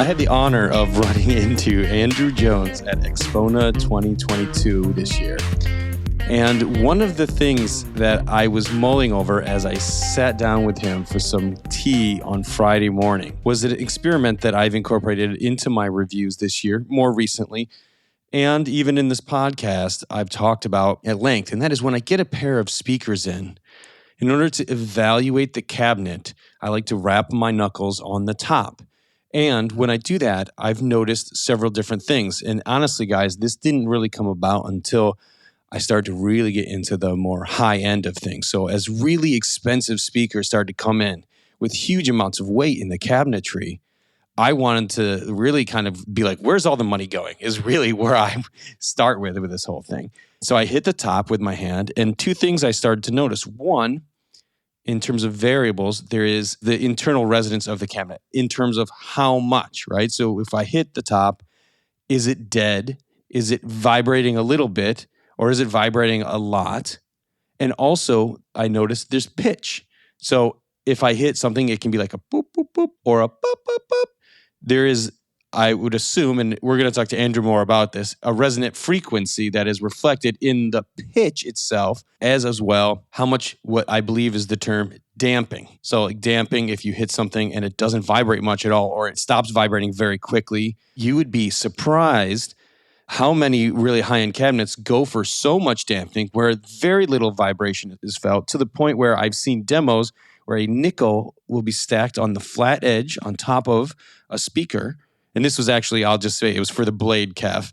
I had the honor of running into Andrew Jones at Expona 2022 this year. And one of the things that I was mulling over as I sat down with him for some tea on Friday morning was an experiment that I've incorporated into my reviews this year, more recently. And even in this podcast, I've talked about at length. And that is when I get a pair of speakers in order to evaluate the cabinet, I like to wrap my knuckles on the top. And when I do that, I've noticed several different things. And honestly, guys, this didn't really come about until I started to really get into the more high end of things. So as really expensive speakers started to come in with huge amounts of weight in the cabinetry, I wanted to really kind of be like, where's all the money going is really where I start with this whole thing. So I hit the top with my hand, and two things I started to notice. One, in terms of variables, there is the internal resonance of the cabinet in terms of how much, right? So if I hit the top, is it dead? Is it vibrating a little bit? Or is it vibrating a lot? And also, I noticed there's pitch. So if I hit something, it can be like a boop, boop, boop, or a boop, boop, boop. There is, I would assume, and we're going to talk to Andrew more about this, a resonant frequency that is reflected in the pitch itself, as well how much what I believe is the term damping. So like damping, if you hit something and it doesn't vibrate much at all, or it stops vibrating very quickly, you would be surprised how many really high-end cabinets go for so much damping where very little vibration is felt, to the point where I've seen demos where a nickel will be stacked on the flat edge on top of a speaker. And this was actually, I'll just say, it was for the Blade KEF.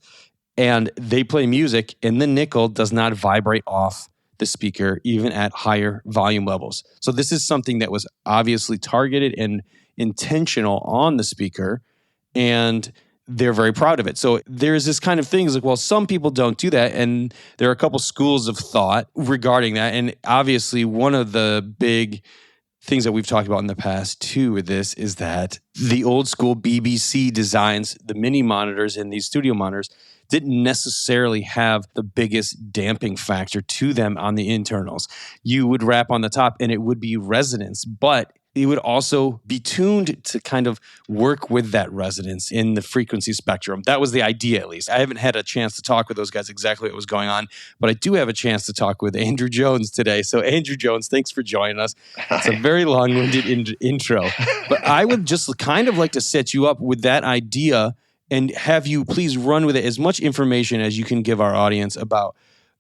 And they play music, and the nickel does not vibrate off the speaker, even at higher volume levels. So this is something that was obviously targeted and intentional on the speaker, and they're very proud of it. So there's this kind of thing, is like, well, some people don't do that. And there are a couple schools of thought regarding that. And obviously, one of the big things that we've talked about in the past too with this is that the old school BBC designs, the mini monitors and these studio monitors, didn't necessarily have the biggest damping factor to them on the internals. You would wrap on the top and it would be resonance, but it would also be tuned to kind of work with that resonance in the frequency spectrum. That was the idea, at least. I haven't had a chance to talk with those guys exactly what was going on, but I do have a chance to talk with Andrew Jones today. So Andrew Jones, thanks for joining us. It's a very long-winded intro, but I would just kind of like to set you up with that idea and have you please run with it, as much information as you can give our audience about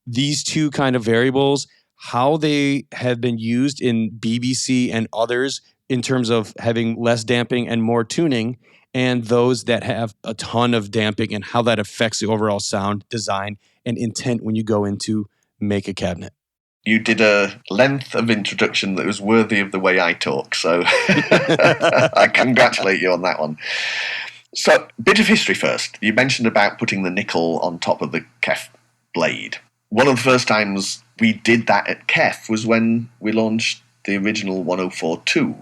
these two kind of variables, how they have been used in BBC and others in terms of having less damping and more tuning, and those that have a ton of damping and how that affects the overall sound design and intent when you go into make a cabinet. You did a length of introduction that was worthy of the way I talk, so I congratulate you on that one. So, bit of history first. You mentioned about putting the nickel on top of the KEF blade. One of the first times we did that at KEF was when we launched the original 1042,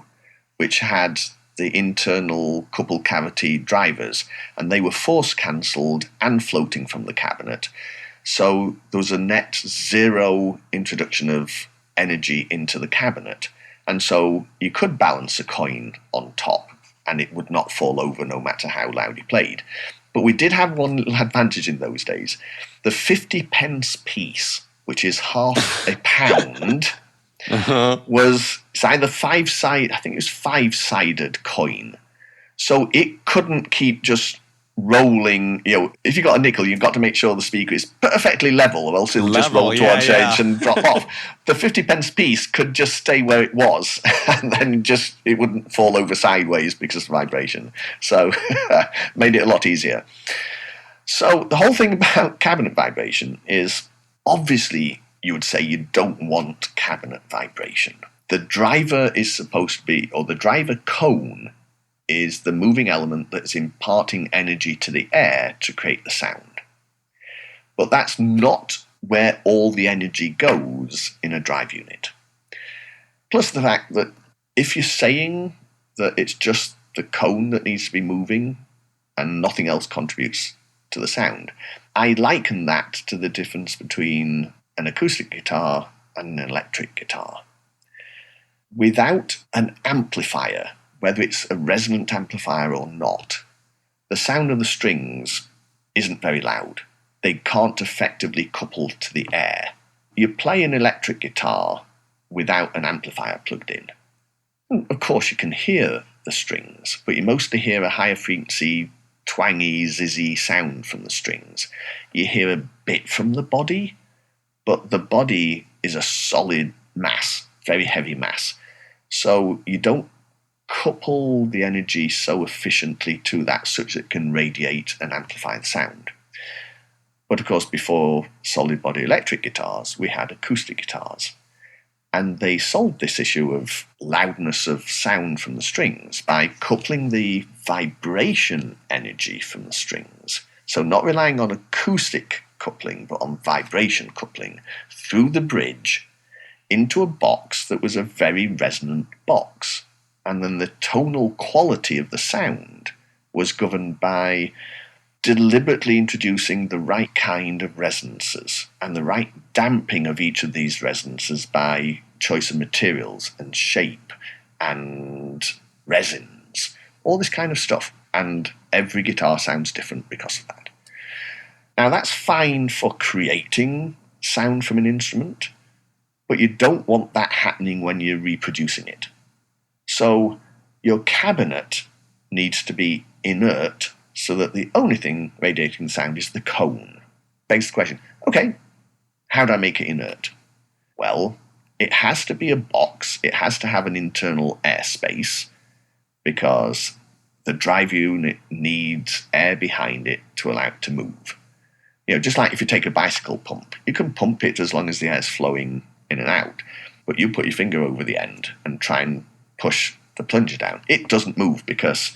which had the internal couple cavity drivers, and they were force cancelled and floating from the cabinet. So there was a net zero introduction of energy into the cabinet. And so you could balance a coin on top and it would not fall over no matter how loud you played. But we did have one little advantage in those days. The 50 pence piece, which is half a pound, was either five-sided coin. So it couldn't keep just rolling. You know, if you got a nickel, you've got to make sure the speaker is perfectly level, or else it'll just roll towards the edge and drop off. The 50 pence piece could just stay where it was, and then it wouldn't fall over sideways because of vibration. So made it a lot easier. So the whole thing about cabinet vibration is, obviously, you would say you don't want cabinet vibration. The driver is supposed to be, or the driver cone is the moving element that's imparting energy to the air to create the sound. But that's not where all the energy goes in a drive unit. Plus the fact that if you're saying that it's just the cone that needs to be moving and nothing else contributes to the sound, I liken that to the difference between an acoustic guitar and an electric guitar. Without an amplifier, whether it's a resonant amplifier or not, the sound of the strings isn't very loud. They can't effectively couple to the air. You play an electric guitar without an amplifier plugged in. Of course, you can hear the strings, but you mostly hear a higher frequency, twangy, zizzy sound from the strings. You hear a bit from the body, but the body is a solid mass, very heavy mass. So you don't couple the energy so efficiently to that such that it can radiate and amplify the sound. But of course, before solid body electric guitars, we had acoustic guitars. And they solved this issue of loudness of sound from the strings by coupling the vibration energy from the strings. So not relying on acoustic coupling, but on vibration coupling through the bridge into a box that was a very resonant box. And then the tonal quality of the sound was governed by deliberately introducing the right kind of resonances and the right damping of each of these resonances by choice of materials and shape and resins, all this kind of stuff. And every guitar sounds different because of that. Now, that's fine for creating sound from an instrument, but you don't want that happening when you're reproducing it. So your cabinet needs to be inert so that the only thing radiating sound is the cone. Begs the question, okay, how do I make it inert? Well, it has to be a box. It has to have an internal airspace because the drive unit needs air behind it to allow it to move. Just like if you take a bicycle pump, you can pump it as long as the air is flowing in and out, but you put your finger over the end and try and push the plunger down. It doesn't move because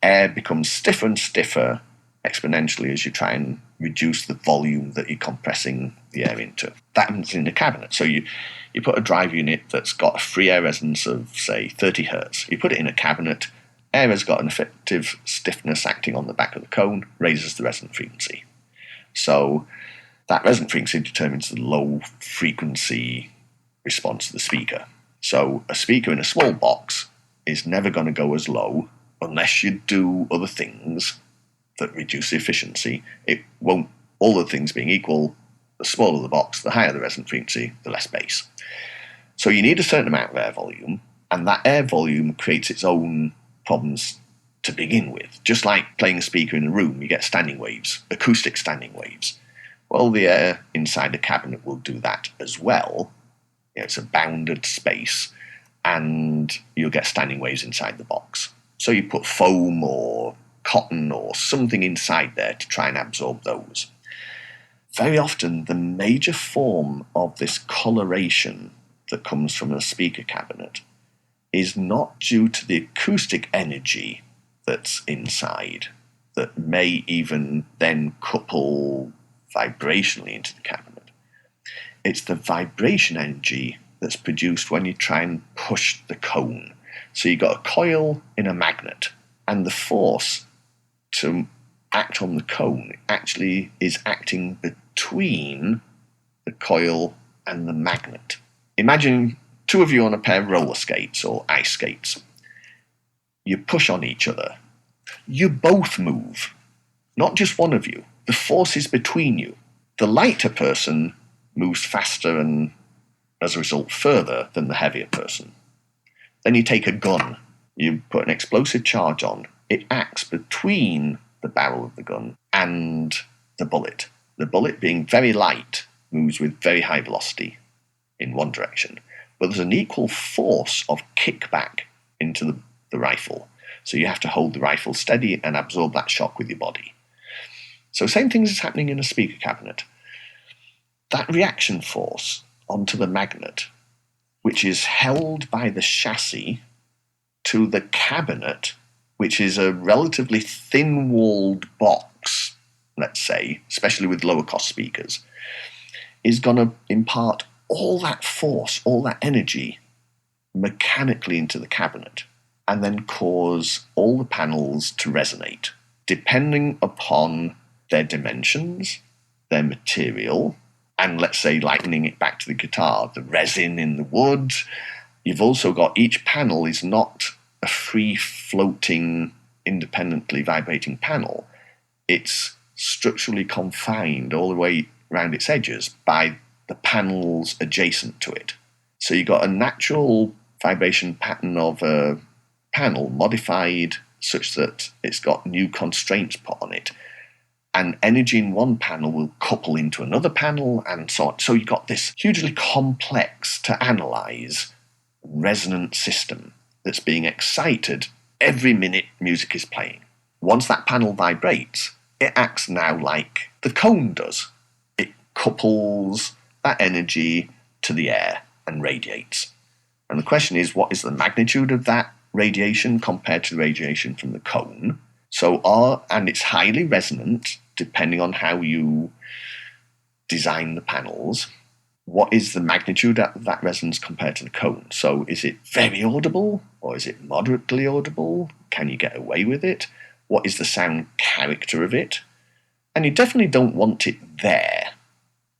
air becomes stiffer and stiffer exponentially as you try and reduce the volume that you're compressing the air into. That happens in a cabinet. So you put a drive unit that's got a free air resonance of, say, 30 hertz. You put it in a cabinet, air has got an effective stiffness acting on the back of the cone, raises the resonant frequency. So that resonant frequency determines the low frequency response to the speaker. So a speaker in a small box is never going to go as low unless you do other things that reduce the efficiency. It won't, all the things being equal, the smaller the box, the higher the resonant frequency, the less bass. So you need a certain amount of air volume, and that air volume creates its own problems to begin with. Just like playing a speaker in a room, you get standing waves, acoustic standing waves. Well, the air inside the cabinet will do that as well. It's a bounded space, and you'll get standing waves inside the box. So you put foam or cotton or something inside there to try and absorb those. Very often, the major form of this coloration that comes from a speaker cabinet is not due to the acoustic energy that's inside, that may even then couple vibrationally into the cabinet. It's the vibration energy that's produced when you try and push the cone. So you've got a coil in a magnet, and the force to act on the cone actually is acting between the coil and the magnet. Imagine two of you on a pair of roller skates or ice skates. You push on each other. You both move, not just one of you. The force is between you. The lighter person moves faster and, as a result, further than the heavier person. Then you take a gun. You put an explosive charge on. It acts between the barrel of the gun and the bullet. The bullet, being very light, moves with very high velocity in one direction. But there's an equal force of kickback into the rifle. So you have to hold the rifle steady and absorb that shock with your body. So same thing is happening in a speaker cabinet. That reaction force onto the magnet, which is held by the chassis to the cabinet, which is a relatively thin-walled box, let's say, especially with lower-cost speakers, is going to impart all that force, all that energy mechanically into the cabinet, and then cause all the panels to resonate, depending upon their dimensions, their material, and let's say, likening it back to the guitar, the resin in the wood. You've also got each panel is not a free-floating independently vibrating panel, it's structurally confined all the way around its edges by the panels adjacent to it. So you've got a natural vibration pattern of a panel modified such that it's got new constraints put on it, and energy in one panel will couple into another panel and so on. So you've got this hugely complex to analyze resonant system that's being excited every minute music is playing. Once that panel vibrates, it acts now like the cone does. It couples that energy to the air and radiates. And the question is, what is the magnitude of that radiation compared to the radiation from the cone? And it's highly resonant depending on how you design the panels. What is the magnitude of that resonance compared to the cone? So is it very audible or is it moderately audible? Can you get away with it? What is the sound character of it? And you definitely don't want it there.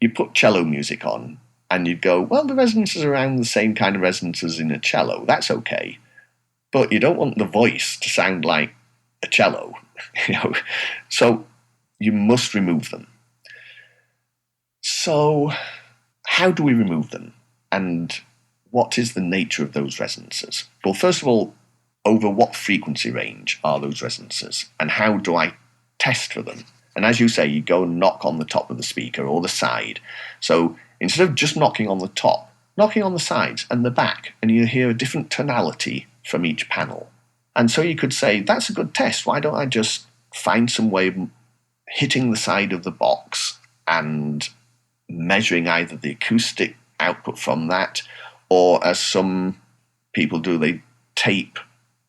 You put cello music on and you go, well, the resonance is around the same kind of resonance as in a cello. That's okay. But you don't want the voice to sound like a cello. So you must remove them. So how do we remove them? And what is the nature of those resonances? Well, first of all, over what frequency range are those resonances? And how do I test for them? And as you say, you go and knock on the top of the speaker or the side. So instead of just knocking on the top, knocking on the sides and the back, and you hear a different tonality from each panel. And so you could say, that's a good test. Why don't I just find some way of hitting the side of the box and measuring either the acoustic output from that, or as some people do, they tape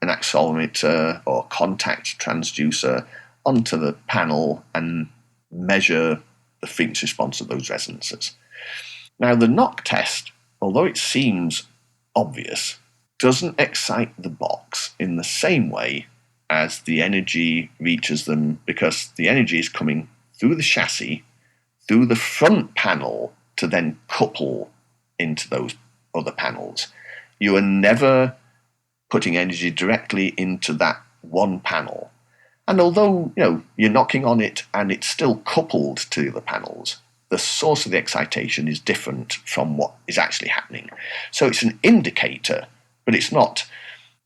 an accelerometer or contact transducer onto the panel and measure the frequency response of those resonances. Now, the knock test, although it seems obvious, doesn't excite the box in the same way as the energy reaches them, because the energy is coming through the chassis, through the front panel, to then couple into those other panels. You are never putting energy directly into that one panel. And although you're knocking on it and it's still coupled to the panels, the source of the excitation is different from what is actually happening. So it's an indicator, but it's not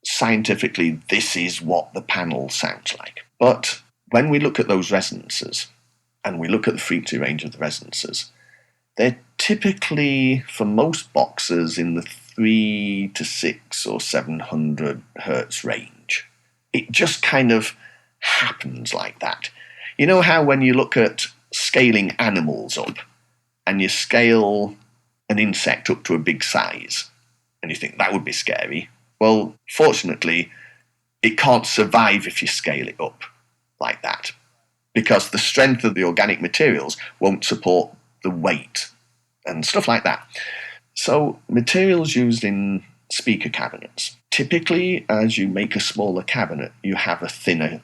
scientifically this is what the panel sounds like. But when we look at those resonances and we look at the frequency range of the resonances, they're typically, for most boxes, in the 3 to 6 or 700 hertz range. It just kind of happens like that. You know how when you look at scaling animals up and you scale an insect up to a big size and you think that would be scary? Well, fortunately, it can't survive if you scale it up like that, because the strength of the organic materials won't support the weight and stuff like that. So materials used in speaker cabinets. Typically, as you make a smaller cabinet, you have a thinner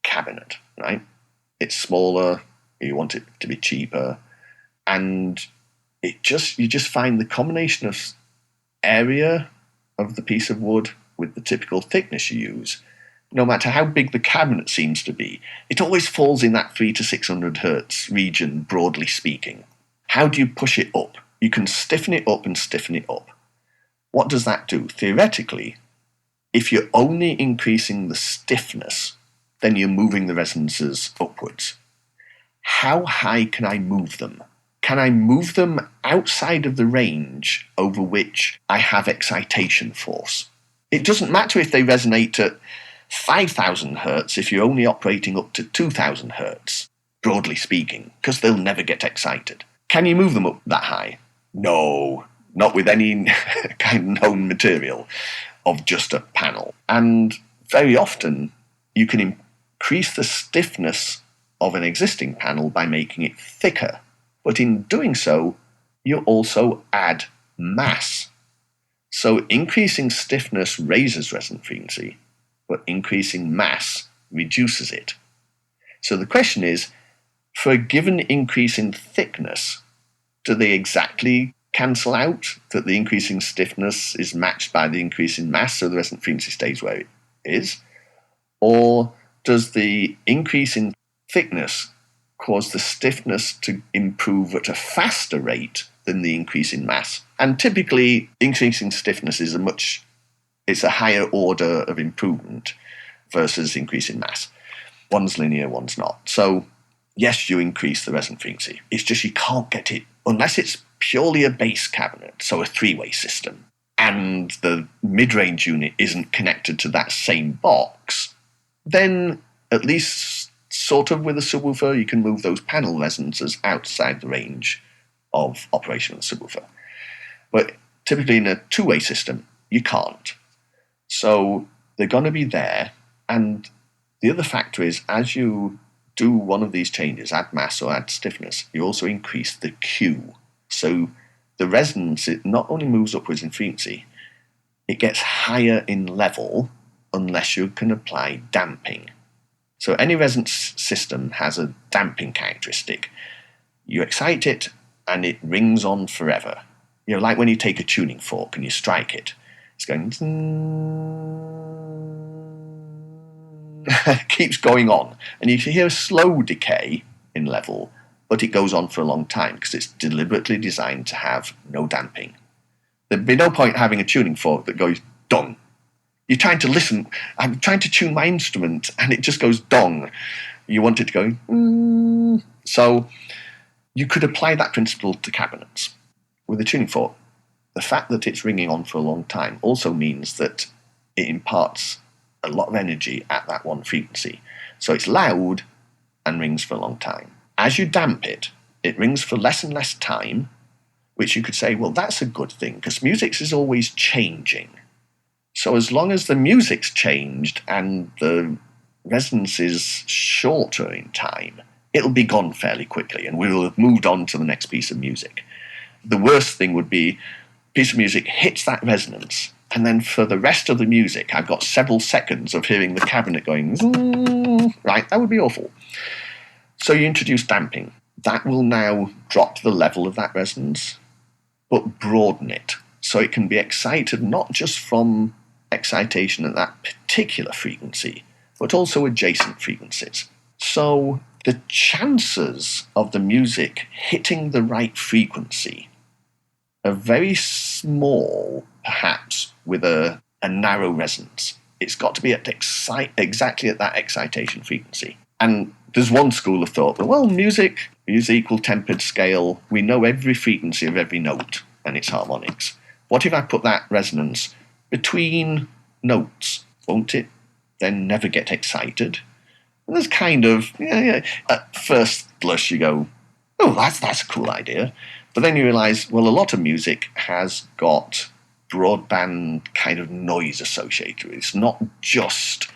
cabinet, right? It's smaller, you want it to be cheaper, and you just find the combination of area of the piece of wood with the typical thickness you use, no matter how big the cabinet seems to be, it always falls in that 3 to 600 hertz region, broadly speaking. How do you push it up? You can stiffen it up and stiffen it up. What does that do? Theoretically, if you're only increasing the stiffness, then you're moving the resonances upwards. How high can I move them? Can I move them outside of the range over which I have excitation force? It doesn't matter if they resonate at 5,000 hertz if you're only operating up to 2,000 hertz, broadly speaking, because they'll never get excited. Can you move them up that high? No, not with any kind of known material of just a panel. And very often you can increase the stiffness of an existing panel by making it thicker. But in doing so, you also add mass. So increasing stiffness raises resonant frequency, but increasing mass reduces it. So the question is, for a given increase in thickness, do they exactly cancel out, that the increase in stiffness is matched by the increase in mass, so the resonant frequency stays where it is? Or does the increase in thickness cause the stiffness to improve at a faster rate than the increase in mass? And typically, increasing stiffness is it's a higher order of improvement versus increase in mass. One's linear, one's not. So yes, you increase the resonant frequency. It's just you can't get it, unless it's purely a bass cabinet, so a three-way system, and the mid-range unit isn't connected to that same box, then at least sort of with a subwoofer, you can move those panel resonances outside the range of operation of the subwoofer. But typically in a two-way system, you can't. So they're going to be there, and the other factor is as you do one of these changes, add mass or add stiffness, you also increase the Q. So the resonance, it not only moves upwards in frequency, it gets higher in level unless you can apply damping. So any resonance system has a damping characteristic. You excite it and it rings on forever. You know, like when you take a tuning fork and you strike it, it's going it keeps going on. And you can hear a slow decay in level, but it goes on for a long time because it's deliberately designed to have no damping. There'd be no point having a tuning fork that goes dong. You're trying to listen. I'm trying to tune my instrument and it just goes dong. You want it to go So you could apply that principle to cabinets. With a tuning fork, the fact that it's ringing on for a long time also means that it imparts a lot of energy at that one frequency. So it's loud and rings for a long time. As you damp it, it rings for less and less time, which you could say, well, that's a good thing because music is always changing. So as long as the music's changed and the resonance is shorter in time, it'll be gone fairly quickly and we will have moved on to the next piece of music. The worst thing would be a piece of music hits that resonance, and then for the rest of the music, I've got several seconds of hearing the cabinet going, right, that would be awful. So you introduce damping. That will now drop the level of that resonance, but broaden it. So it can be excited not just from excitation at that particular frequency, but also adjacent frequencies. So the chances of the music hitting the right frequency are very small, perhaps, with a narrow resonance. It's got to be at exactly at that excitation frequency. And there's one school of thought that, well, music is equal tempered scale. We know every frequency of every note and its harmonics. What if I put that resonance between notes? Won't it then never get excited? And there's kind of, at first blush you go, oh, that's a cool idea. But then you realise, well, a lot of music has got broadband kind of noise associated with it. It's not just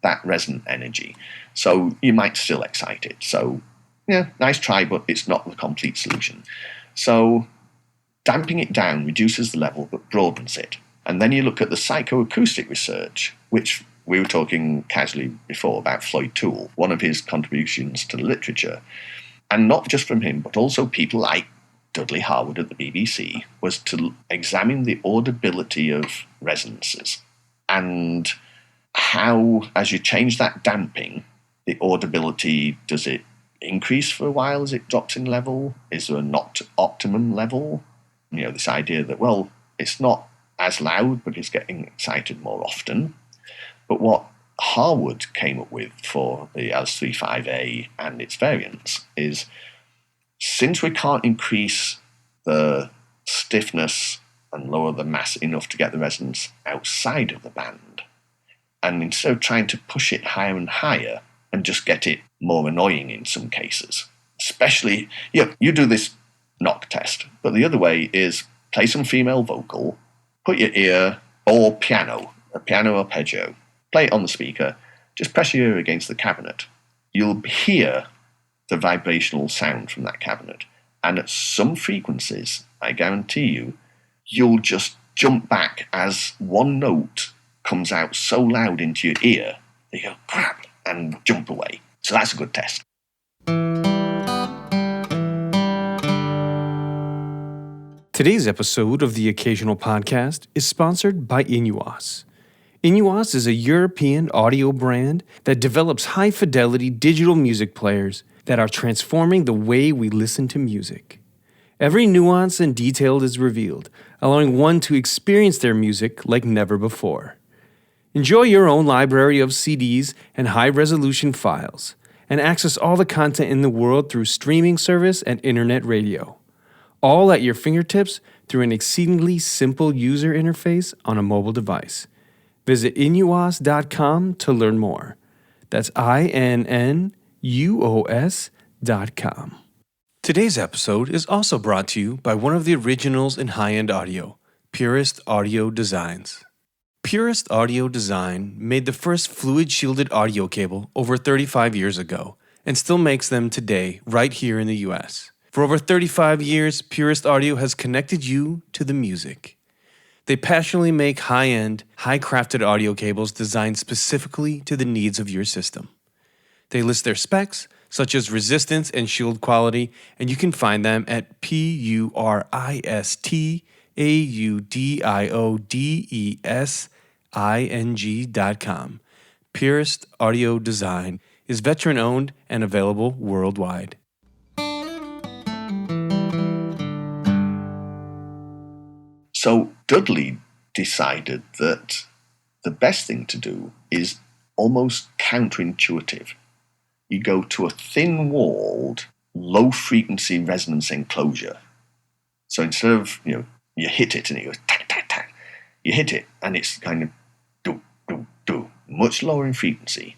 that resonant energy. So you might still excite it. So, yeah, nice try, but it's not the complete solution. So damping it down reduces the level but broadens it. And then you look at the psychoacoustic research, which we were talking casually before about Floyd Toole, one of his contributions to the literature. And not just from him, but also people like Dudley Harwood at the BBC, was to examine the audibility of resonances and how, as you change that damping, the audibility, does it increase for a while as it drops in level? Is there a not optimum level? You know, this idea that, well, it's not as loud, but it's getting excited more often. But what Harwood came up with for the LS35A and its variants is, since we can't increase the stiffness and lower the mass enough to get the resonance outside of the band, and instead of trying to push it higher and higher and just get it more annoying in some cases, especially, you do this knock test, but the other way is play some female vocal, put your ear, or a piano arpeggio, play it on the speaker, just press your ear against the cabinet. You'll hear the vibrational sound from that cabinet. And at some frequencies, I guarantee you, you'll just jump back as one note comes out so loud into your ear that you go, crap, and jump away. So that's a good test. Today's episode of the Occasional Podcast is sponsored by INNUOS. INNUOS is a European audio brand that develops high-fidelity digital music players that are transforming the way we listen to music. Every nuance and detail is revealed, allowing one to experience their music like never before. Enjoy your own library of CDs and high-resolution files, and access all the content in the world through streaming service and internet radio. All at your fingertips through an exceedingly simple user interface on a mobile device. Visit INNUOSdotCOM to learn more. That's INNUOS.com. Today's episode is also brought to you by one of the originals in high-end audio, Purist Audio Designs. Purist Audio Design made the first fluid-shielded audio cable over 35 years ago and still makes them today right here in the US. For over 35 years, Purist Audio has connected you to the music. They passionately make high-end, high-crafted audio cables designed specifically to the needs of your system. They list their specs, such as resistance and shield quality, and you can find them at PURISTAUDIODESIGNdotCOM. Purist Audio Design is veteran-owned and available worldwide. So Dudley decided that the best thing to do is almost counterintuitive. You go to a thin-walled, low-frequency resonance enclosure. So instead of, you hit it and it goes tack, tack, tack, you hit it and it's kind of do, do, do, much lower in frequency,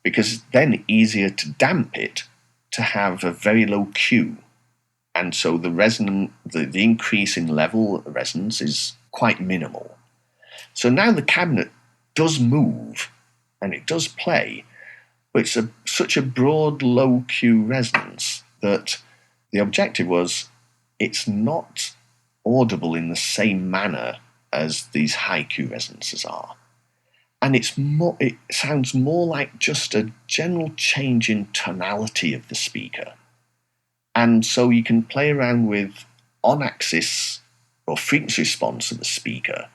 because it's then easier to damp it to have a very low Q. And so the increase in level of resonance is quite minimal. So now the cabinet does move and it does play, but it's such a broad low Q resonance that the objective was it's not audible in the same manner as these high Q resonances are. And it sounds more like just a general change in tonality of the speaker. And so you can play around with on-axis or frequency response of the speaker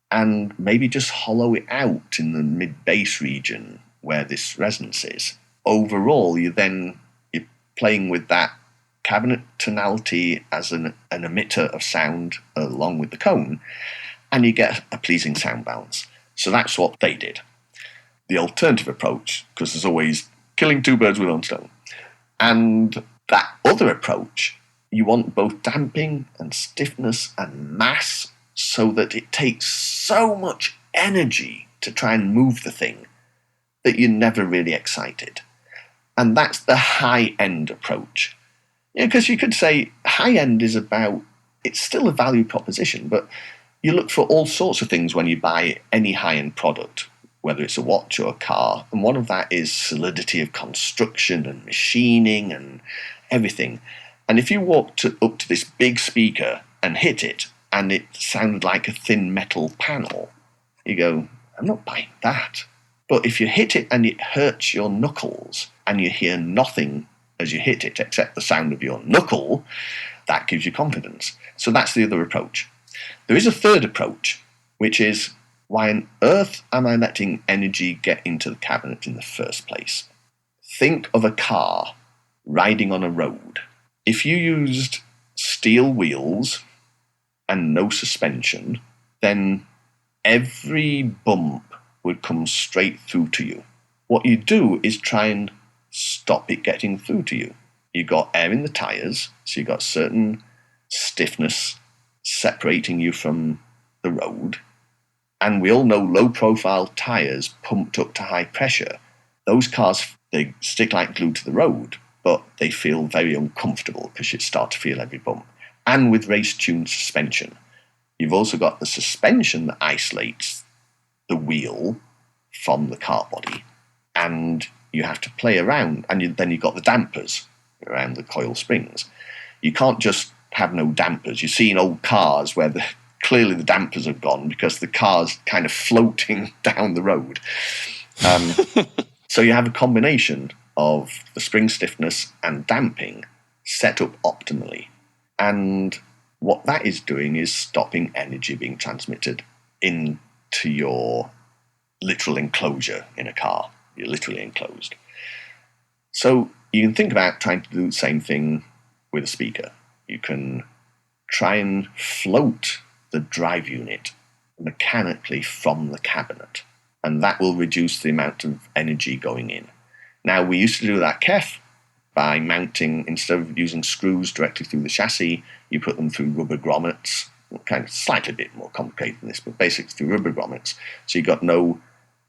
and maybe just hollow it out in the mid-bass region where this resonance is. Overall, you're playing with that cabinet tonality as an emitter of sound along with the cone, and you get a pleasing sound balance. So that's what they did. The alternative approach, because there's always killing two birds with one stone, and that other approach, you want both damping and stiffness and mass so that it takes so much energy to try and move the thing that you're never really excited. And that's the high-end approach. Because you could say high-end is it's still a value proposition, but you look for all sorts of things when you buy any high-end product, whether it's a watch or a car, and one of that is solidity of construction and machining and everything. And if you walked up to this big speaker and hit it, and it sounded like a thin metal panel, you go, I'm not buying that. But if you hit it and it hurts your knuckles, and you hear nothing as you hit it except the sound of your knuckle, that gives you confidence. So that's the other approach. There is a third approach, which is, why on earth am I letting energy get into the cabinet in the first place? Think of a car riding on a road. If you used steel wheels and no suspension, then every bump would come straight through to you. What you do is try and stop it getting through to you. You've got air in the tyres, so you've got certain stiffness separating you from the road. And we all know low-profile tyres pumped up to high pressure. Those cars, they stick like glue to the road, but they feel very uncomfortable because you start to feel every bump. And with race-tuned suspension, you've also got the suspension that isolates the wheel from the car body, and you have to play around, and then you've got the dampers around the coil springs. You can't just have no dampers. You see in old cars where clearly the dampers have gone because the car's kind of floating down the road. So you have a combination of the spring stiffness and damping set up optimally. And what that is doing is stopping energy being transmitted into your literal enclosure in a car. You're literally enclosed. So you can think about trying to do the same thing with a speaker. You can try and float the drive unit mechanically from the cabinet, and that will reduce the amount of energy going in. Now, we used to do that KEF by mounting, instead of using screws directly through the chassis, you put them through rubber grommets, kind of slightly bit more complicated than this, but basically through rubber grommets. So you got no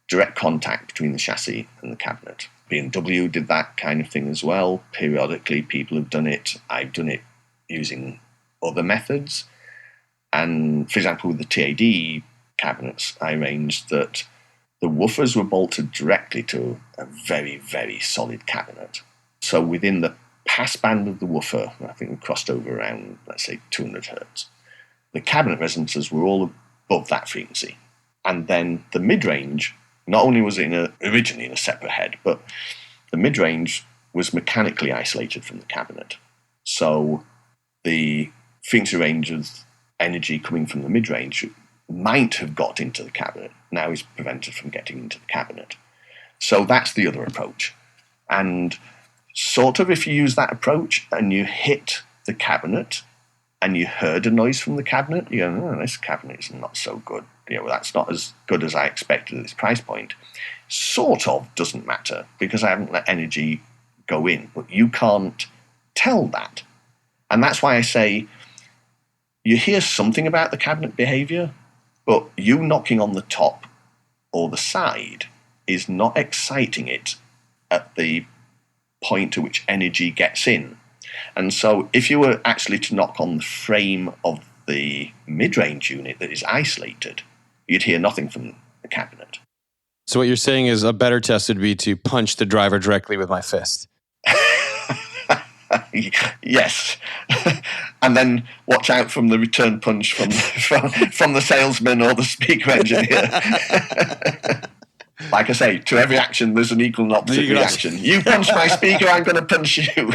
direct contact between the chassis and the cabinet. BMW did that kind of thing as well. Periodically, people have done it. I've done it using other methods. And for example, with the TAD cabinets, I arranged that the woofers were bolted directly to a very, very solid cabinet. So within the passband of the woofer, I think we crossed over around, let's say, 200 hertz. The cabinet resonances were all above that frequency. And then the mid-range, not only was it originally in a separate head, but the mid-range was mechanically isolated from the cabinet. So the frequency range of energy coming from the mid-range might have got into the cabinet, now is prevented from getting into the cabinet. So that's the other approach. And sort of if you use that approach and you hit the cabinet and you heard a noise from the cabinet, you go, oh, this cabinet is not so good. That's not as good as I expected at this price point. Sort of doesn't matter because I haven't let energy go in, but you can't tell that. And that's why I say you hear something about the cabinet behavior, but you knocking on the top or the side is not exciting it at the point to which energy gets in. And so if you were actually to knock on the frame of the mid-range unit that is isolated, you'd hear nothing from the cabinet. So what you're saying is a better test would be to punch the driver directly with my fist. Yes. And then watch out from the return punch from the salesman or the speaker engineer. Like I say, to every action, there's an equal and opposite reaction. You punch my speaker, I'm going to punch you.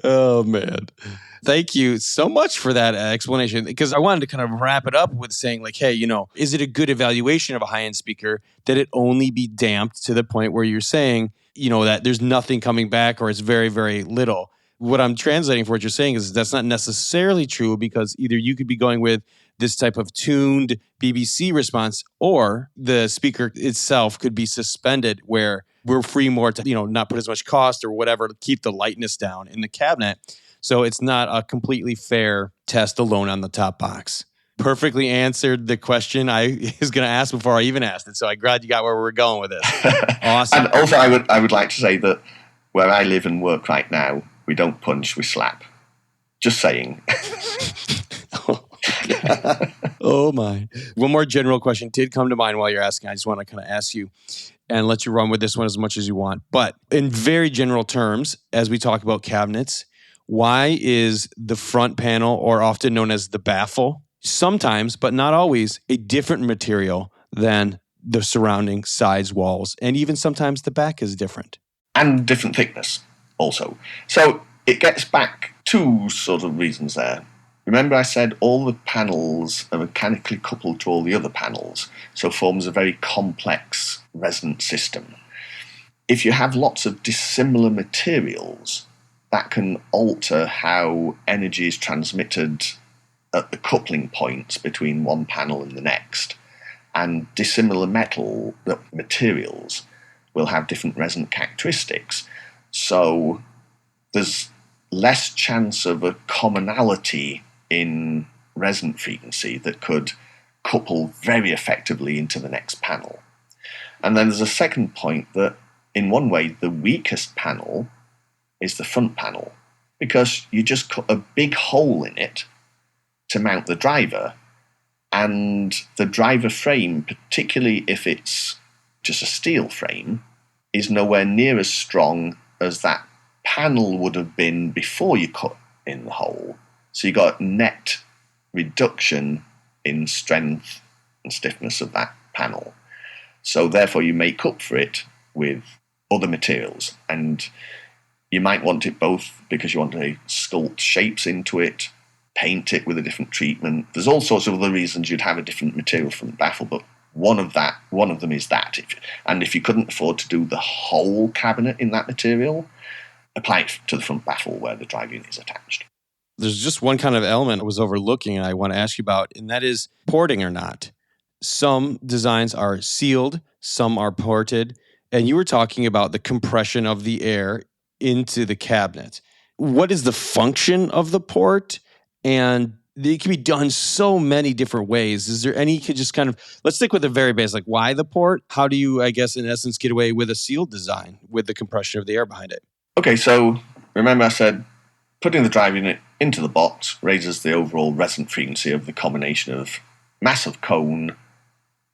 Oh, man. Thank you so much for that explanation, because I wanted to kind of wrap it up with saying, like, hey, is it a good evaluation of a high-end speaker that it only be damped to the point where you're saying, that there's nothing coming back or it's very, very little? What I'm translating for what you're saying is that's not necessarily true, because either you could be going with this type of tuned BBC response, or the speaker itself could be suspended where we're free more to, not put as much cost or whatever to keep the lightness down in the cabinet. So it's not a completely fair test alone on the top box. Perfectly answered the question I was going to ask before I even asked it. So I'm glad you got where we're going with this. Awesome. And also I would like to say that where I live and work right now, we don't punch, we slap. Just saying. Oh my. One more general question did come to mind while you're asking. I just want to kind of ask you and let you run with this one as much as you want. But in very general terms, as we talk about cabinets, why is the front panel, or often known as the baffle, sometimes, but not always, a different material than the surrounding sides, walls, and even sometimes the back is different? And different thickness also. So it gets back two sort of reasons there. Remember I said all the panels are mechanically coupled to all the other panels, so forms a very complex resonant system. If you have lots of dissimilar materials, that can alter how energy is transmitted at the coupling points between one panel and the next. And dissimilar materials will have different resonant characteristics. So there's less chance of a commonality in resonant frequency that could couple very effectively into the next panel. And then there's a second point that, in one way, the weakest panel is the front panel, because you just cut a big hole in it to mount the driver, and the driver frame, particularly if it's just a steel frame, is nowhere near as strong as that panel would have been before you cut in the hole. So you got net reduction in strength and stiffness of that panel. So therefore you make up for it with other materials, and you might want it both because you want to sculpt shapes into it, paint it with a different treatment. There's all sorts of other reasons you'd have a different material front baffle, but one of them is that. And if you couldn't afford to do the whole cabinet in that material, apply it to the front baffle where the drive unit is attached. There's just one kind of element I was overlooking and I want to ask you about, and that is porting or not. Some designs are sealed, some are ported, and you were talking about the compression of the air into the cabinet. What is the function of the port? And it can be done so many different ways. Is there any, you could just kind of, let's stick with the very basic, like why the port? How do you, I guess, in essence, get away with a sealed design with the compression of the air behind it? Okay, so remember I said putting the drive unit into the box raises the overall resonant frequency of the combination of mass of cone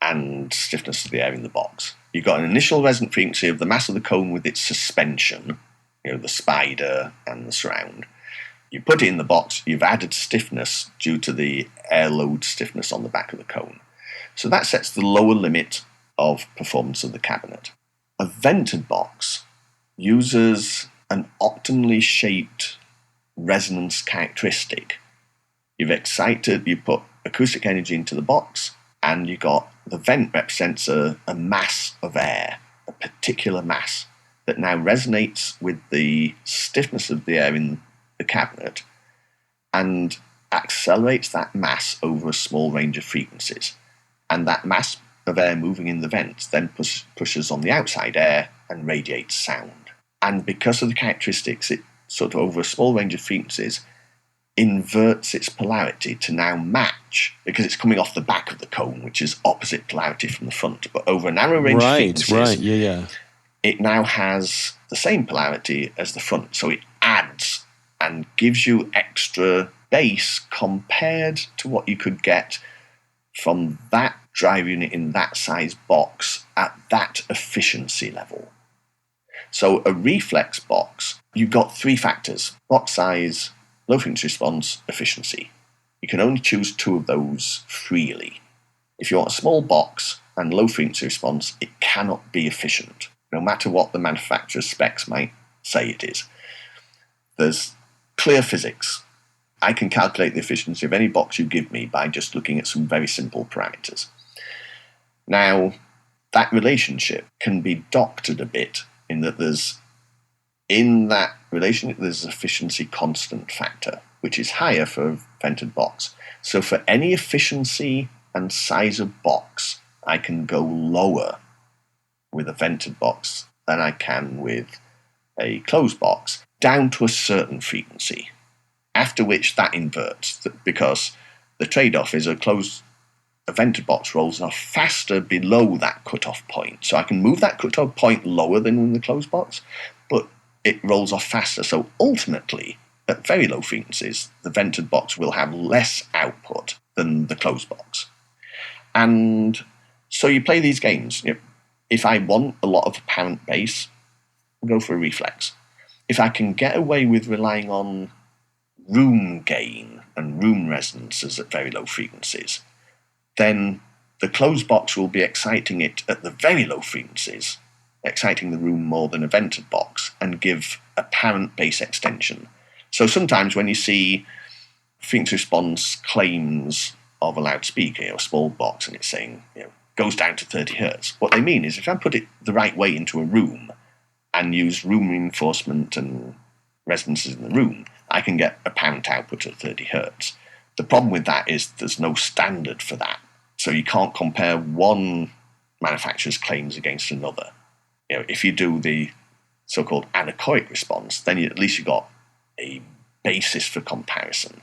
and stiffness of the air in the box. You've got an initial resonant frequency of the mass of the cone with its suspension, the spider and the surround. You put it in the box, you've added stiffness due to the air load stiffness on the back of the cone. So that sets the lower limit of performance of the cabinet. A vented box uses an optimally shaped resonance characteristic. You put acoustic energy into the box, and you got the vent represents a mass of air, a particular mass that now resonates with the stiffness of the air in the cabinet and accelerates that mass over a small range of frequencies. And that mass of air moving in the vent then pushes on the outside air and radiates sound. And because of the characteristics, it sort of over a small range of frequencies inverts its polarity to now match, because it's coming off the back of the cone, which is opposite polarity from the front, but over a narrow range of frequencies, it now has the same polarity as the front. So it adds and gives you extra bass compared to what you could get from that drive unit in that size box at that efficiency level. So a reflex box, you've got three factors: box size, low frequency response, efficiency. You can only choose two of those freely. If you want a small box and low frequency response, it cannot be efficient, no matter what the manufacturer's specs might say it is. There's clear physics. I can calculate the efficiency of any box you give me by just looking at some very simple parameters. Now, that relationship can be doctored a bit in that in that relationship there's an efficiency constant factor, which is higher for a vented box. So for any efficiency and size of box, I can go lower with a vented box than I can with a closed box, down to a certain frequency, after which that inverts, because the trade-off is a vented box rolls off faster below that cut-off point. So I can move that cut-off point lower than in the closed box, but it rolls off faster. So ultimately, at very low frequencies, the vented box will have less output than the closed box. And so you play these games. If I want a lot of apparent bass, I'll go for a reflex. If I can get away with relying on room gain and room resonances at very low frequencies, then the closed box will be exciting it at the very low frequencies, exciting the room more than a vented box, and give apparent bass extension. So sometimes when you see frequency response claims of a loudspeaker, a small box, and it's saying, goes down to 30 hertz, what they mean is if I put it the right way into a room and use room reinforcement and resonances in the room, I can get apparent output at 30 hertz. The problem with that is there's no standard for that. So you can't compare one manufacturer's claims against another. If you do the so-called anechoic response, then at least you've got a basis for comparison.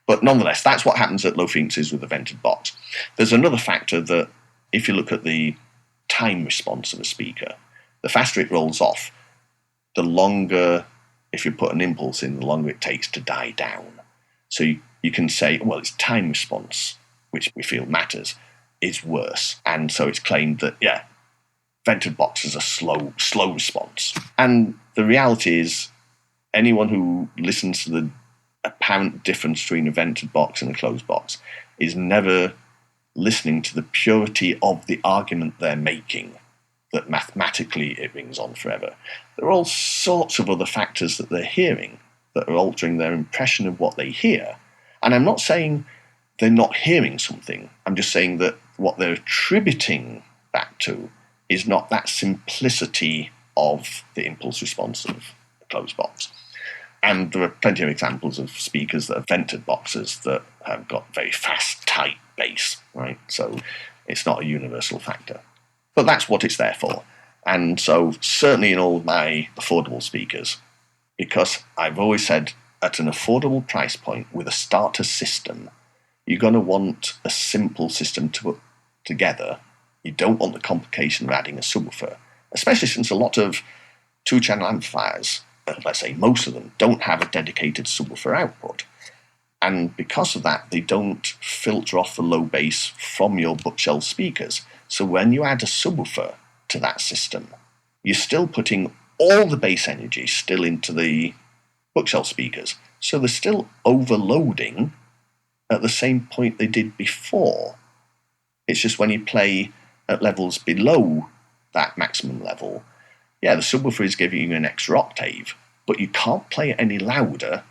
But nonetheless, that's what happens at low frequencies with a vented box. There's another factor that, if you look at the time response of a speaker, the faster it rolls off, the longer, if you put an impulse in, the longer it takes to die down. So you can say, well, its time response, which we feel matters, is worse. And so it's claimed that, vented box is a slow response. And the reality is, anyone who listens to the apparent difference between a vented box and a closed box is never listening to the purity of the argument they're making, that mathematically it rings on forever. There are all sorts of other factors that they're hearing that are altering their impression of what they hear. And I'm not saying they're not hearing something. I'm just saying that what they're attributing back to is not that simplicity of the impulse response of the closed box. And there are plenty of examples of speakers that are vented boxes that have got very fast, tight bass, right? So it's not a universal factor. But that's what it's there for. And so certainly in all my affordable speakers, because I've always said at an affordable price point with a starter system, you're going to want a simple system to put together. You don't want the complication of adding a subwoofer, especially since a lot of two-channel amplifiers, let's say most of them, don't have a dedicated subwoofer output. And because of that, they don't filter off the low bass from your bookshelf speakers. So when you add a subwoofer to that system, you're still putting all the bass energy still into the bookshelf speakers. So they're still overloading at the same point they did before. It's just when you play at levels below that maximum level, yeah, the subwoofer is giving you an extra octave, but you can't play it any louder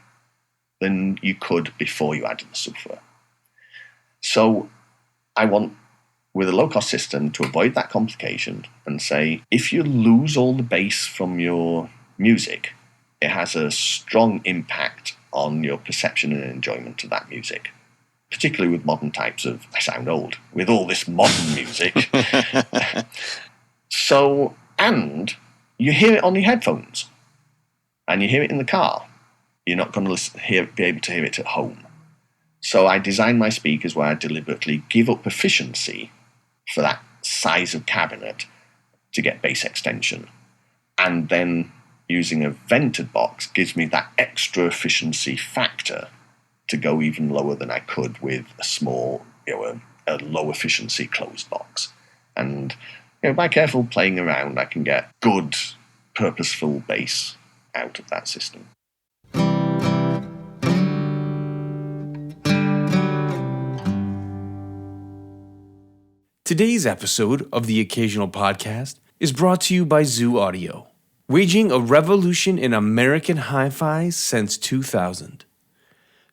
than you could before you added the subwoofer. So I want, with a low-cost system, to avoid that complication and say, if you lose all the bass from your music, it has a strong impact on your perception and enjoyment of that music, particularly with modern types of, I sound old, with all this modern music. So, and you hear it on your headphones, and you hear it in the car. You're not going to be able to hear it at home. So I designed my speakers where I deliberately give up efficiency for that size of cabinet to get bass extension. And then using a vented box gives me that extra efficiency factor to go even lower than I could with a small, a low efficiency closed box. And by careful playing around, I can get good, purposeful bass out of that system. Today's episode of the Occasional Podcast is brought to you by ZUAUDIO, waging a revolution in American hi-fi since 2000.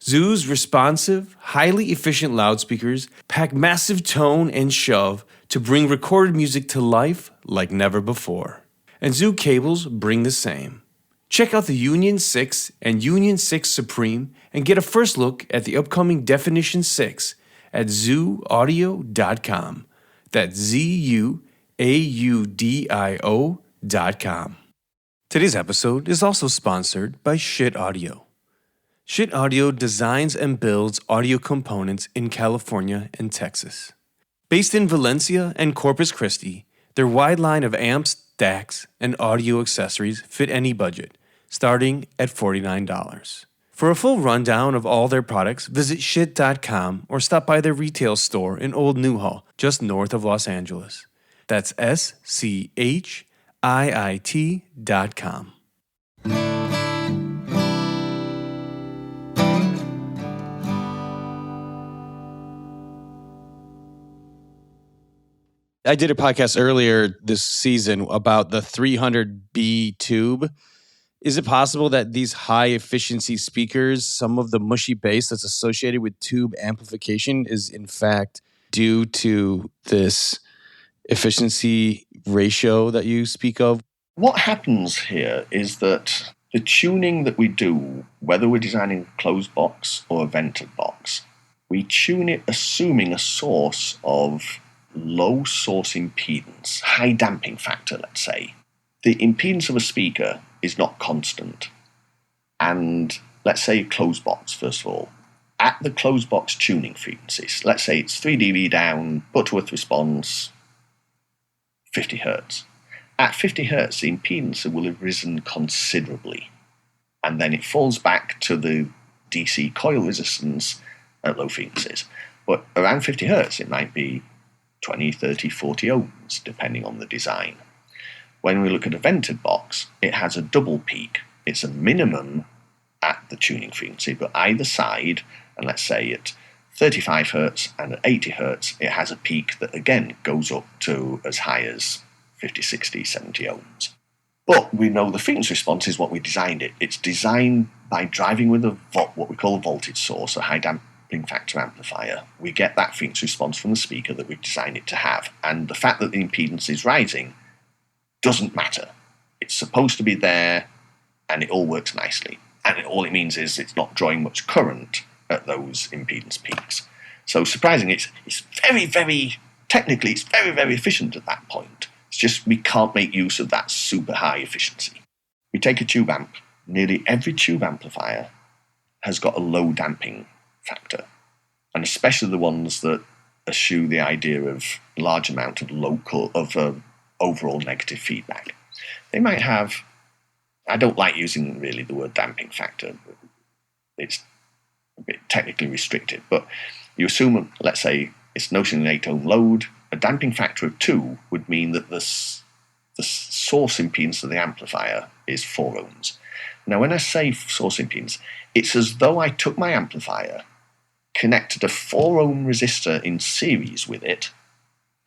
ZU's responsive, highly efficient loudspeakers pack massive tone and shove to bring recorded music to life like never before. And ZU cables bring the same. Check out the Union 6 and Union 6 Supreme and get a first look at the upcoming Definition 6 at ZUAUDIO.com. That's ZUAUDIO.com. Today's episode is also sponsored by SCHIITdotCOM. SCHIITdotCOM designs and builds audio components in California and Texas. Based in Valencia and Corpus Christi, their wide line of amps, DACs, and audio accessories fit any budget, starting at $49. For a full rundown of all their products, visit SCHIIT.com or stop by their retail store in Old Newhall, just north of Los Angeles. That's SCHIIT.com. I did a podcast earlier this season about the 300B tube. Is it possible that these high-efficiency speakers, some of the mushy bass that's associated with tube amplification is in fact due to this efficiency ratio that you speak of? What happens here is that the tuning that we do, whether we're designing a closed box or a vented box, we tune it assuming a source of low source impedance, high damping factor, let's say. The impedance of a speaker is not constant. And let's say closed box, first of all. At the closed box tuning frequencies, let's say it's 3 dB down, Butterworth response, 50 Hertz. At 50 Hertz, the impedance will have risen considerably. And then it falls back to the DC coil resistance at low frequencies. But around 50 Hertz, it might be 20, 30, 40 ohms, depending on the design. When we look at a vented box, it has a double peak. It's a minimum at the tuning frequency, but either side, and let's say at 35 Hertz and at 80 Hertz, it has a peak that again goes up to as high as 50, 60, 70 ohms. But we know the frequency response is what we designed it. It's designed by driving with what we call a voltage source, a high damping factor amplifier, we get that frequency response from the speaker that we've designed it to have. And the fact that the impedance is rising doesn't matter. It's supposed to be there, and it all works nicely. And all it means is it's not drawing much current at those impedance peaks. So surprisingly, it's very, very, technically, it's very, very efficient at that point. It's just we can't make use of that super high efficiency. We take a tube amp. Nearly every tube amplifier has got a low damping factor, and especially the ones that eschew the idea of large amount of overall negative feedback. They might have, I don't like using really the word damping factor, it's a bit technically restricted, but you assume, let's say, it's notionally an 8 ohm load, a damping factor of 2 would mean that the source impedance of the amplifier is 4 ohms. Now, when I say source impedance, it's as though I took my amplifier, connected a 4 ohm resistor in series with it,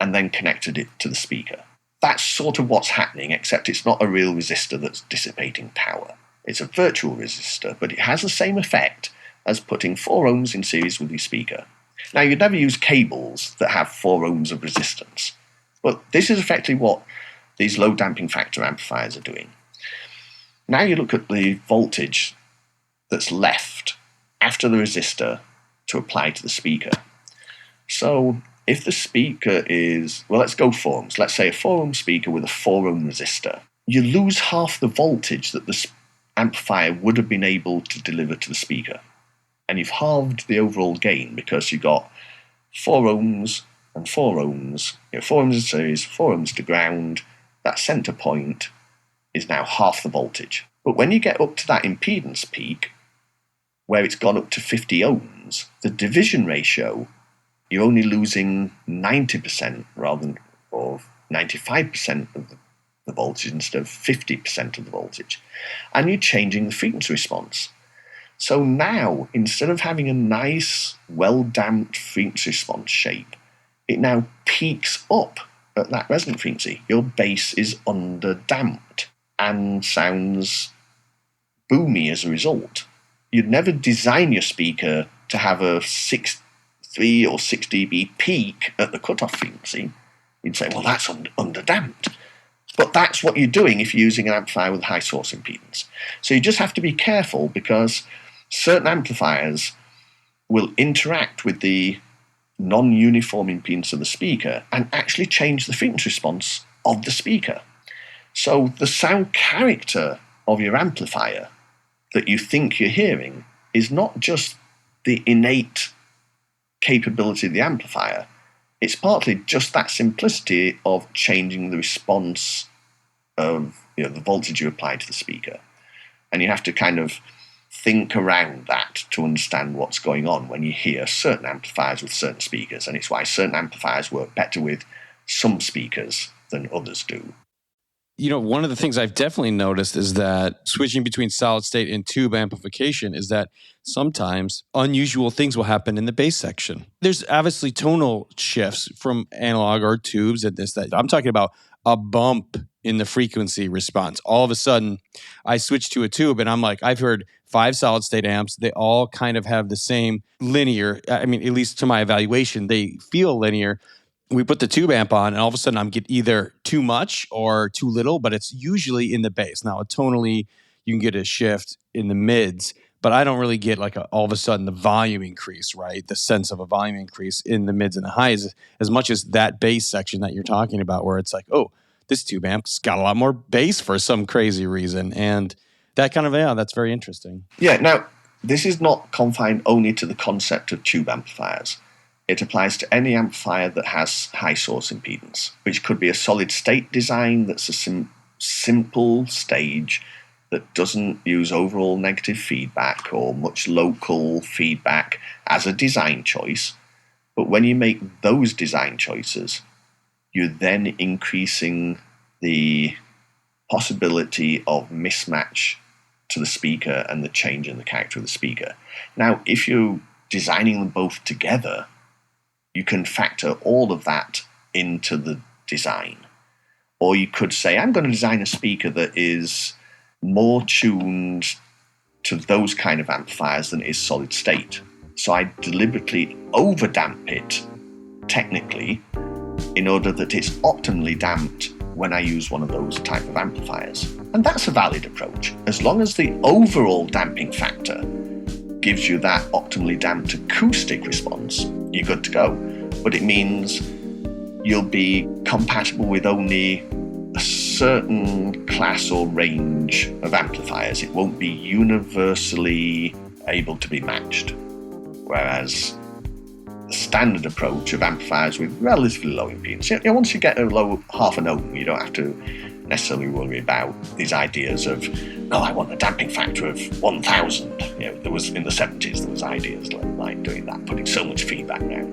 and then connected it to the speaker. That's sort of what's happening, except it's not a real resistor that's dissipating power. It's a virtual resistor, but it has the same effect as putting 4 ohms in series with your speaker. Now, you'd never use cables that have 4 ohms of resistance, but this is effectively what these low damping factor amplifiers are doing. Now you look at the voltage that's left after the resistor to apply to the speaker. So if the speaker is, well, let's go 4 ohms. Let's say a 4 ohm speaker with a 4 ohm resistor. You lose half the voltage that the amplifier would have been able to deliver to the speaker. And you've halved the overall gain because you've got 4 ohms and 4 ohms. 4 ohms in series, 4 ohms to ground. That center point is now half the voltage. But when you get up to that impedance peak, where it's gone up to 50 ohms, the division ratio, you're only losing 90% rather than, or 95% of the voltage instead of 50% of the voltage. And you're changing the frequency response. So now, instead of having a nice, well-damped frequency response shape, it now peaks up at that resonant frequency. Your bass is under-damped and sounds boomy as a result. You'd never design your speaker to have a 3 or 6 dB peak at the cutoff frequency. You'd say, well, that's under-damped. But that's what you're doing if you're using an amplifier with high source impedance. So you just have to be careful because certain amplifiers will interact with the non-uniform impedance of the speaker and actually change the frequency response of the speaker. So the sound character of your amplifier that you think you're hearing is not just the innate capability of the amplifier, it's partly just that simplicity of changing the response of the voltage you apply to the speaker. And you have to kind of think around that to understand what's going on when you hear certain amplifiers with certain speakers. And it's why certain amplifiers work better with some speakers than others do. One of the things I've definitely noticed is that switching between solid state and tube amplification is that sometimes unusual things will happen in the bass section. There's obviously tonal shifts from analog or tubes and this, that. I'm talking about a bump in the frequency response. All of a sudden, I switch to a tube and I'm like, I've heard 5 solid state amps. They all kind of have the same linear, at least to my evaluation, they feel linear. We put the tube amp on and all of a sudden I'm get either too much or too little, but it's usually in the bass. Now, tonally, you can get a shift in the mids, but I don't really get like all of a sudden the volume increase, right? The sense of a volume increase in the mids and the highs as much as that bass section that you're talking about where it's like, oh, this tube amp's got a lot more bass for some crazy reason. And that kind of, that's very interesting. Yeah, now, this is not confined only to the concept of tube amplifiers. It applies to any amplifier that has high source impedance, which could be a solid state design that's a simple stage that doesn't use overall negative feedback or much local feedback as a design choice. But when you make those design choices, you're then increasing the possibility of mismatch to the speaker and the change in the character of the speaker. Now, if you're designing them both together, you can factor all of that into the design. Or you could say, I'm going to design a speaker that is more tuned to those kind of amplifiers than is solid state. So I deliberately overdamp it technically in order that it's optimally damped when I use one of those type of amplifiers. And that's a valid approach. As long as the overall damping factor gives you that optimally damped acoustic response, you're good to go. But it means you'll be compatible with only a certain class or range of amplifiers. It won't be universally able to be matched. Whereas the standard approach of amplifiers with relatively low impedance, once you get a low half an ohm, you don't have to necessarily worry about these ideas of, oh, I want a damping factor of 1,000. There was in the 70s, there was ideas like doing that, putting so much feedback now.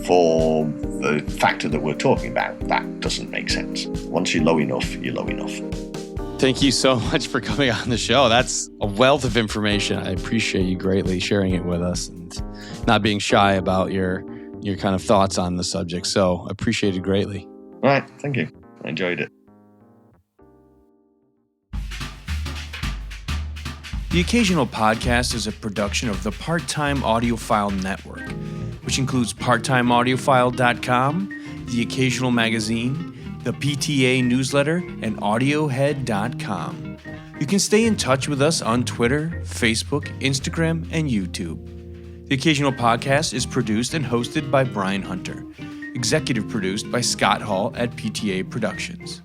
For the factor that we're talking about, that doesn't make sense. Once you're low enough, you're low enough. Thank you so much for coming on the show. That's a wealth of information. I appreciate you greatly sharing it with us and not being shy about your kind of thoughts on the subject. So appreciate it greatly. All right. Thank you. I enjoyed it. The Occasional Podcast is a production of the Part-Time Audiophile Network, which includes PartTimeAudiophile.com, The Occasional Magazine, the PTA newsletter, and AudioHead.com. You can stay in touch with us on Twitter, Facebook, Instagram, and YouTube. The Occasional Podcast is produced and hosted by Brian Hunter, executive produced by Scott Hall at PTA Productions.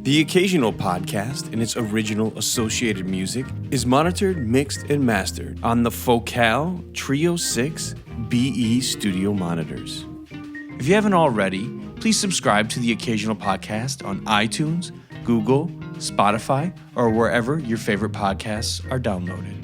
The Occasional Podcast and its original associated music is monitored, mixed, and mastered on the Focal Trio 6 BE studio monitors. If you haven't already, please subscribe to the Occasional Podcast on iTunes, Google, Spotify, or wherever your favorite podcasts are downloaded.